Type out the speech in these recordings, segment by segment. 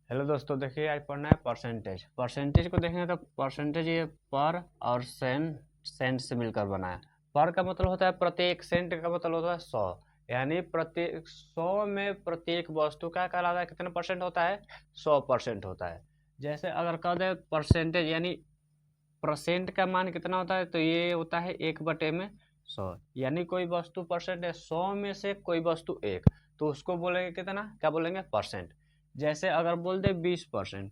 Hello दोस्तों, देखिए आज पढ़ना है परसेंटेज। परसेंटेज को देखेंगे तो परसेंटेज ये पर और सेंट से मिलकर बना है। पर का मतलब होता है प्रत्येक, सेंट का मतलब होता है 100। यानी प्रत्येक 100 में प्रत्येक वस्तु का कहलाता है कितना परसेंट होता है, 100% होता है। जैसे अगर कह दे परसेंटेज यानी परसेंट का मान कितना होता है, तो ये होता है 1/100। यानी कोई वस्तु परसेंट है 100 में से कोई वस्तु एक, तो उसको बोलेंगे कितना, क्या बोलेंगे, परसेंट। जैसे अगर बोल दे 20%,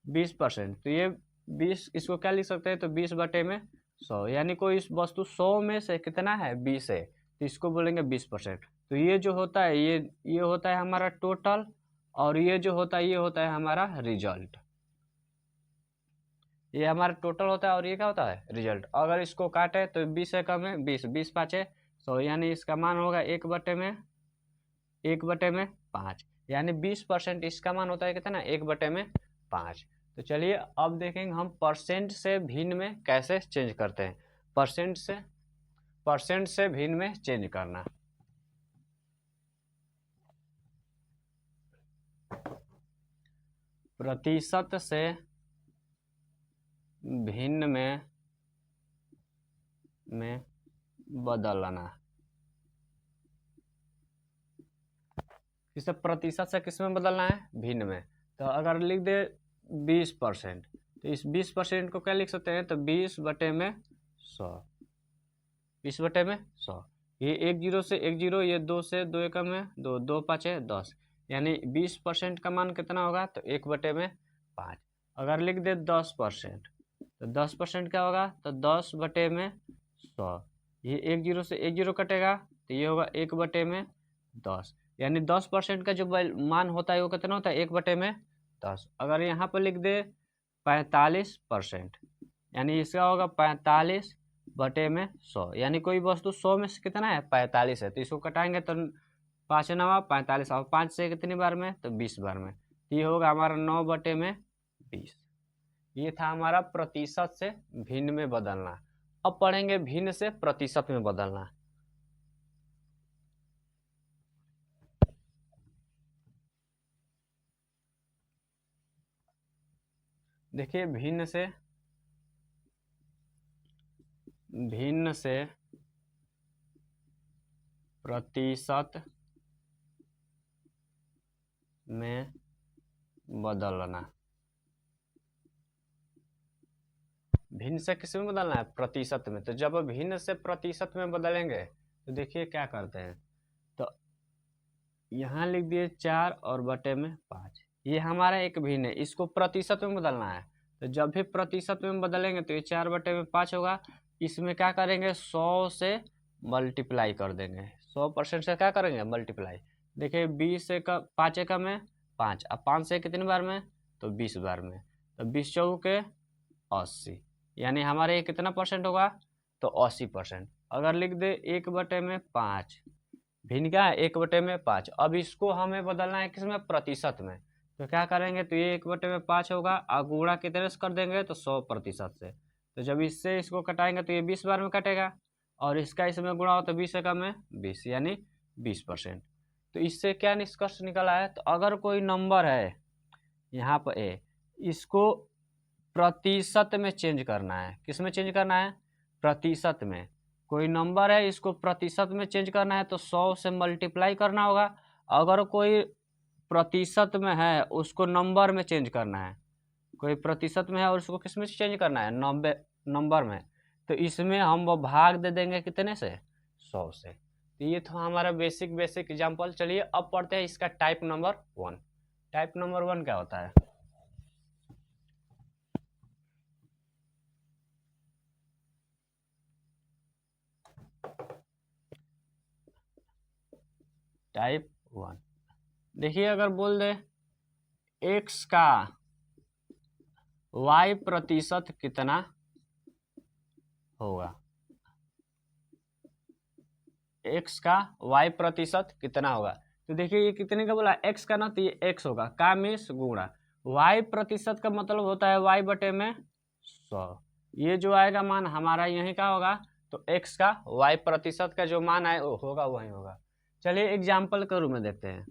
20%, तो ये 20 इसको क्या लिख सकते हैं, तो 20/100। यानी कोई इस वस्तु 100 में से कितना है, 20 है, तो इसको बोलेंगे 20%। तो ये जो होता है ये होता है हमारा टोटल, और ये जो होता है ये होता है हमारा रिजल्ट। ये हमारा टोटल होता है और ये क्या होता है, रिजल्ट। अगर इसको काटे तो 20 से कम है 20, 20×5 100, यानी इसका मान होगा 1/5। यानी 20% इसका मान होता है कितना, 1/5। तो चलिए अब देखेंगे हम परसेंट से भिन्न में कैसे चेंज करते हैं। परसेंट से भिन्न में चेंज करना। प्रतिशत से भिन्न में बदलना। किसे प्रतिशत से किस में बदलना है, भिन्न में। तो अगर लिख दे 20%, तो इस 20% को क्या लिख सकते हैं, तो 20/100। 20/100। ये 1 0 से 1 0, ये 2 से 2 एकम में 2, 2×5 10। यानी 20% का मान कितना होगा, तो 1/5। अगर लिख दे 10%, तो 10% क्या होगा, तो 10/100। ये 1 0 से 1 0 कटेगा, तो ये होगा 1/10। यानी 10% का जो मान होता है वो कितना होता है, 1/10। अगर यहाँ पर लिख दे 45%, यानी इसका होगा 45/100। यानी कोई वस्तु 100 में से कितना है, 45 है, तो इसको कटाएंगे तो 5 9 45, और 5 से कितनी बार में, तो 20 बार में। तो ये होगा हमारा 9/20। ये था हमारा प्रतिशत से भिन्न में बदलना। अब पढ़ेंगे भिन्न से प्रतिशत में बदलना। देखिए भिन्न से प्रतिशत में बदलना। भिन्न से किस में बदलना है, प्रतिशत में। तो जब भिन्न से प्रतिशत में बदलेंगे तो देखिए क्या करते हैं, तो यहाँ लिख दिए 4 और बटे में 5। ये हमारा एक भिन्न है, इसको प्रतिशत में बदलना है। तो जब भी प्रतिशत में बदलेंगे तो ये 4/5 होगा। इसमें क्या करेंगे, 100 से मल्टीप्लाई कर देंगे। 100% से क्या करेंगे, मल्टीप्लाई। देखिए 20 से 5 एकम में 5, अब 5 से कितनी बार में, तो 20 बार में। तो 20 चौके 80, यानी हमारे ये कितना परसेंट होगा, तो 80%। अगर लिख दे 1/5, भिन्न क्या है, 1/5। अब इसको हमें बदलना है किसमें, प्रतिशत में। तो क्या करेंगे, तो ये 1/5 होगा, और गुणा कितने से कर देंगे, तो 100% से। तो जब इससे इसको कटाएंगे तो ये 20 बार में कटेगा, और इसका इसमें गुणा हो तो 20 एकम में 20, यानी 20%। तो इससे क्या निष्कर्ष निकला है, तो अगर कोई नंबर है यहाँ पर ए, इसको प्रतिशत में चेंज करना है। किस में चेंज करना है, प्रतिशत में। कोई नंबर है इसको प्रतिशत में चेंज करना है तो 100 से मल्टीप्लाई करना होगा। अगर कोई प्रतिशत में है उसको नंबर में चेंज करना है, कोई प्रतिशत में है और उसको किस में चेंज करना है, 90 नंबर में, तो इसमें हम वो भाग दे देंगे कितने से, 100 से। तो ये था हमारा बेसिक एग्जाम्पल। चलिए अब पढ़ते हैं इसका टाइप नंबर 1। टाइप नंबर 1 क्या होता है, टाइप 1। देखिए अगर बोल दे x का y प्रतिशत कितना होगा, x का y प्रतिशत कितना होगा। तो देखिए ये कितने का बोला, x का ना, तो ये x होगा, का मीन्स गुणा। y प्रतिशत का मतलब होता है y बटे में 100। ये जो आएगा मान हमारा यही का होगा, तो x का y प्रतिशत का जो मान है वो होगा, वही होगा। चलिए एग्जाम्पल के रूप में देखते हैं।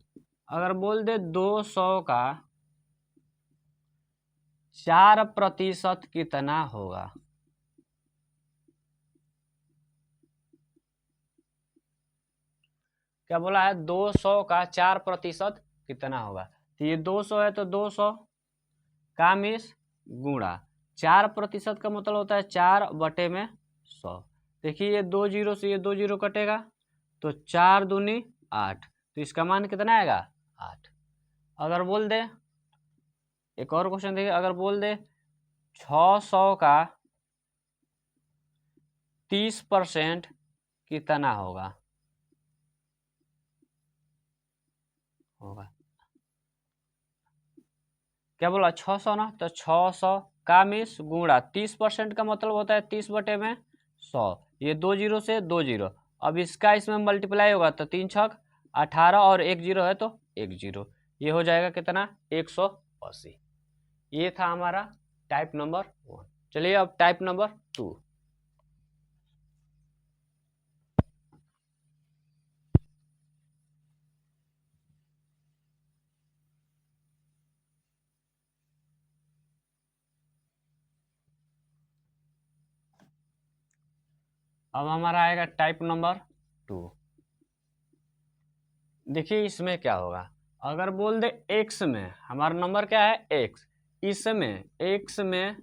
अगर बोल दे 200 का 4% कितना होगा? क्या बोला है? 200 का 4% कितना होगा? तो ये 200 है तो 200 का मिस गुणा 4% का मतलब होता है 4/100। देखिए ये 2 जीरो से ये 2 जीरो कटेगा तो 4 दूनी 8, तो इसका मान कितना आएगा? 8। अगर बोल दे एक और क्वेश्चन देखिए, अगर बोल दे 600 का 30% कितना होगा? क्या बोला? 600 ना, तो 600 का मिस गुणा 30% का मतलब होता है 30/100। ये 2 जीरो से 2 जीरो, अब इसका इसमें मल्टीप्लाई होगा तो 3 छक 18 और 1 जीरो है तो 1 जीरो, ये हो जाएगा कितना? 180। ये था हमारा टाइप नंबर 1। चलिए अब टाइप नंबर 2। अब हमारा आएगा टाइप नंबर 2। देखिए इसमें क्या होगा, अगर बोल दे x में, हमारा नंबर क्या है? x, इसमें x में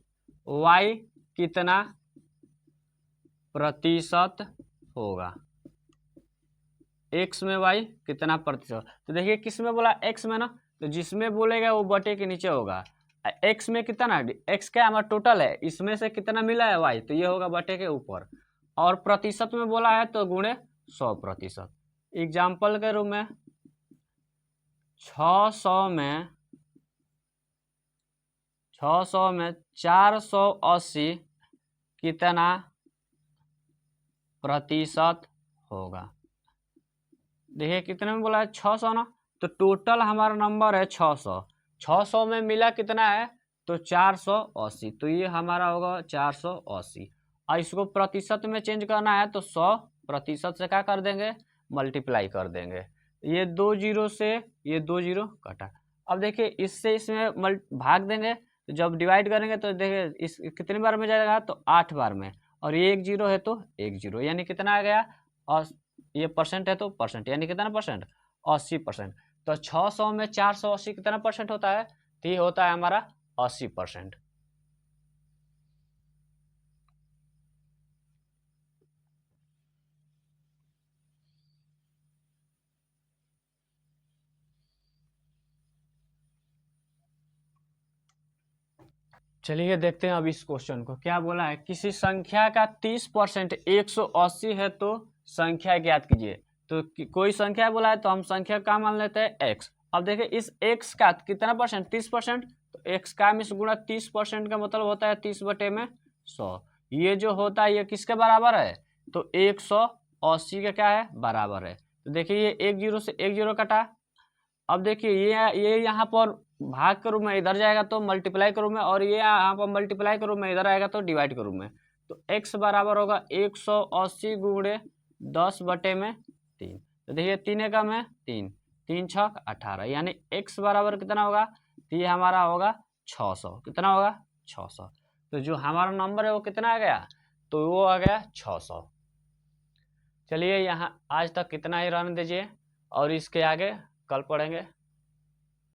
y कितना प्रतिशत होगा? x में y कितना प्रतिशत? तो देखिए किस में बोला? x में ना, तो जिसमें बोलेगा वो बटे के नीचे होगा। x में कितना? x क्या हमारा टोटल है, इसमें से कितना मिला है y, तो ये होगा बटे के ऊपर। और प्रतिशत में बोला है तो गुणे 100%। एग्जाम्पल के रूप में 600 में 480 कितना प्रतिशत होगा? देखिए कितने में बोला है? 600 ना, तो टोटल हमारा नंबर है 600। 600 में मिला कितना है? तो 480, तो ये हमारा होगा 480। और इसको प्रतिशत में चेंज करना है तो 100% से क्या कर देंगे? मल्टीप्लाई कर देंगे। ये 2 जीरो से ये 2 जीरो कटा। अब देखिए इससे इसमें भाग देंगे, तो जब डिवाइड करेंगे तो देखिए इस कितनी बार में जाएगा? तो 8 बार में। और ये 1 जीरो है तो 1 जीरो, यानी कितना आ गया? और ये परसेंट है तो परसेंट, यानी कितना परसेंट? 80%। तो 600 में 480 कितना परसेंट होता है? तो ये होता है हमारा 80%। चलिए देखते हैं अब इस क्वेश्चन को। क्या बोला है? किसी संख्या का 30% 180 है तो संख्या ज्ञात कीजिए। तो कोई संख्या बोला है तो हम संख्या का मान लेते हैं x। अब देखिए इस x का कितना परसेंट? 30%। तो x का मिस गुणा 30% का मतलब होता है 30/100। ये जो होता है ये किसके बराबर है? तो 180 का क्या है? बराबर है। तो देखिए ये 1 जीरो से 1 जीरो कटा। अब देखिए ये यहाँ पर भाग के रूप में इधर जाएगा तो मल्टीप्लाई के रूप में, और ये यहाँ पर मल्टीप्लाई के रूप में इधर आएगा तो डिवाइड के रूप में। तो x बराबर होगा 180 गुणे 10/3। तो देखिए 3 एकम में 3, 3 छक 18, यानी x बराबर कितना होगा? तो ये हमारा होगा 600। कितना होगा? 600। तो जो हमारा नंबर है वो कितना आ गया? तो वो आ गया 600। चलिए यहाँ आज तक कितना ही रहने दीजिए, और इसके आगे कल पढ़ेंगे।